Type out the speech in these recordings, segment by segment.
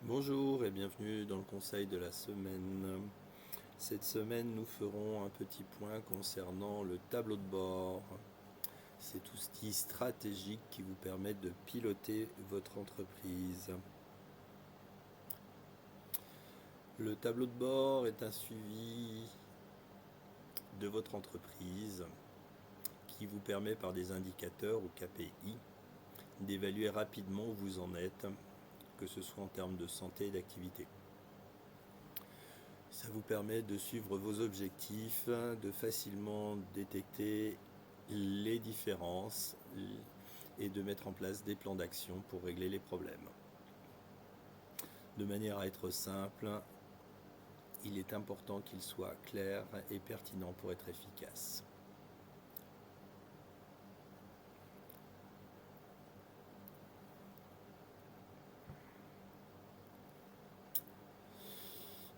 Bonjour et bienvenue dans le conseil de la semaine. Cette semaine, nous ferons un petit point concernant le tableau de bord. Cet outil stratégique qui vous permet de piloter votre entreprise. Le tableau de bord est un suivi de votre entreprise qui vous permet par des indicateurs ou KPI d'évaluer rapidement où vous en êtes, que ce soit en termes de santé et d'activité. Ça vous permet de suivre vos objectifs, de facilement détecter les différences et de mettre en place des plans d'action pour régler les problèmes. De manière à être simple, il est important qu'il soit clair et pertinent pour être efficace.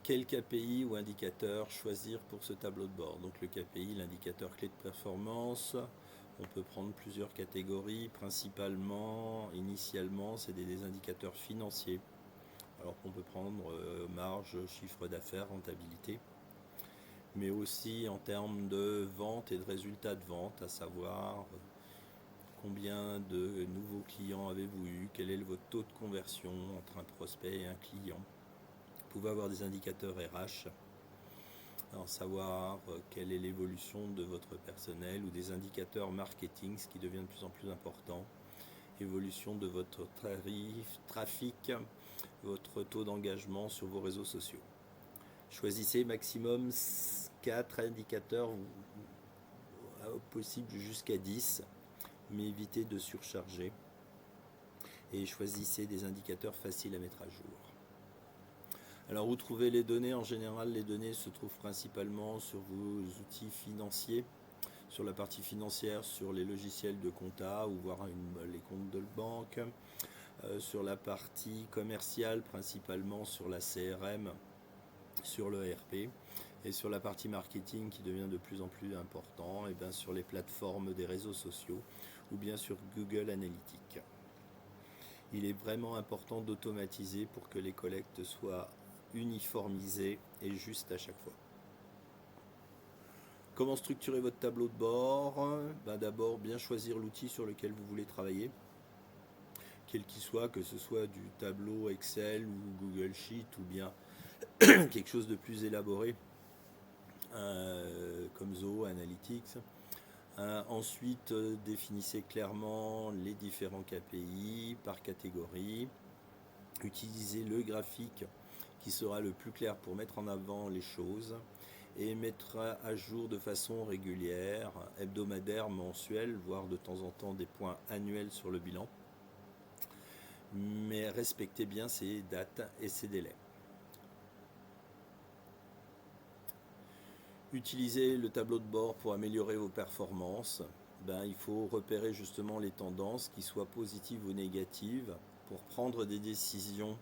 Quel KPI ou indicateur choisir pour ce tableau de bord? Donc le KPI, l'indicateur clé de performance, on peut prendre plusieurs catégories. Principalement, initialement, c'est des indicateurs financiers. Alors qu'on peut prendre marge, chiffre d'affaires, rentabilité, mais aussi en termes de vente et de résultats de vente, à savoir combien de nouveaux clients avez-vous eu, quel est votre taux de conversion entre un prospect et un client. Vous pouvez avoir des indicateurs RH, alors savoir quelle est l'évolution de votre personnel, ou des indicateurs marketing, ce qui devient de plus en plus important, évolution de votre trafic, votre taux d'engagement sur vos réseaux sociaux. Choisissez maximum 4 indicateurs, possible jusqu'à 10, mais évitez de surcharger. Et choisissez des indicateurs faciles à mettre à jour. Alors, où trouver les données? En général, les données se trouvent principalement sur vos outils financiers, sur la partie financière, sur les logiciels de compta ou voir les comptes de banque, sur la partie commerciale, principalement sur la CRM, sur le ERP, et sur la partie marketing qui devient de plus en plus important, et bien sur les plateformes des réseaux sociaux ou bien sur Google Analytics. Il est vraiment important d'automatiser pour que les collectes soient uniformisées et justes à chaque fois. Comment structurer votre tableau de bord? D'abord, bien choisir l'outil sur lequel vous voulez travailler, quel qu'il soit, que ce soit du tableau Excel ou Google Sheet ou bien quelque chose de plus élaboré comme Zoho Analytics. Ensuite, définissez clairement les différents KPI par catégorie. Utilisez le graphique qui sera le plus clair pour mettre en avant les choses et mettre à jour de façon régulière, hebdomadaire, mensuelle, voire de temps en temps des points annuels sur le bilan. Mais respectez bien ces dates et ces délais. Utilisez le tableau de bord pour améliorer vos performances. Il faut repérer justement les tendances, qui soient positives ou négatives, pour prendre des décisions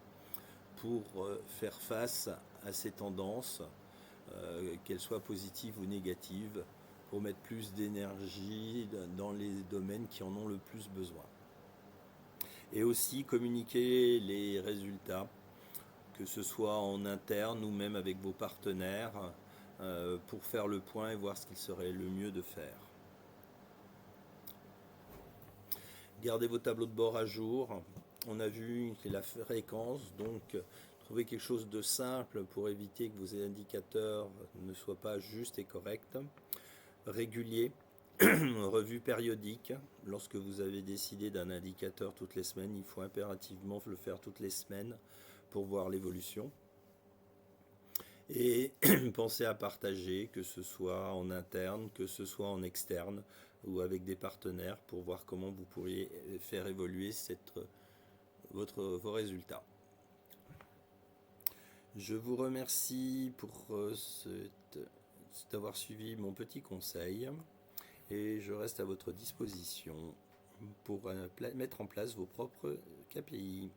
pour faire face à ces tendances, qu'elles soient positives ou négatives, pour mettre plus d'énergie dans les domaines qui en ont le plus besoin. Et aussi communiquer les résultats, que ce soit en interne ou même avec vos partenaires, pour faire le point et voir ce qu'il serait le mieux de faire. Gardez vos tableaux de bord à jour. On a vu la fréquence, donc trouvez quelque chose de simple pour éviter que vos indicateurs ne soient pas justes et corrects. Régulier, revue périodique. Lorsque vous avez décidé d'un indicateur toutes les semaines, il faut impérativement le faire toutes les semaines pour voir l'évolution. Et pensez à partager, que ce soit en interne, que ce soit en externe ou avec des partenaires, pour voir comment vous pourriez faire évoluer vos résultats. Je vous remercie pour d'avoir suivi mon petit conseil et je reste à votre disposition pour mettre en place vos propres KPI.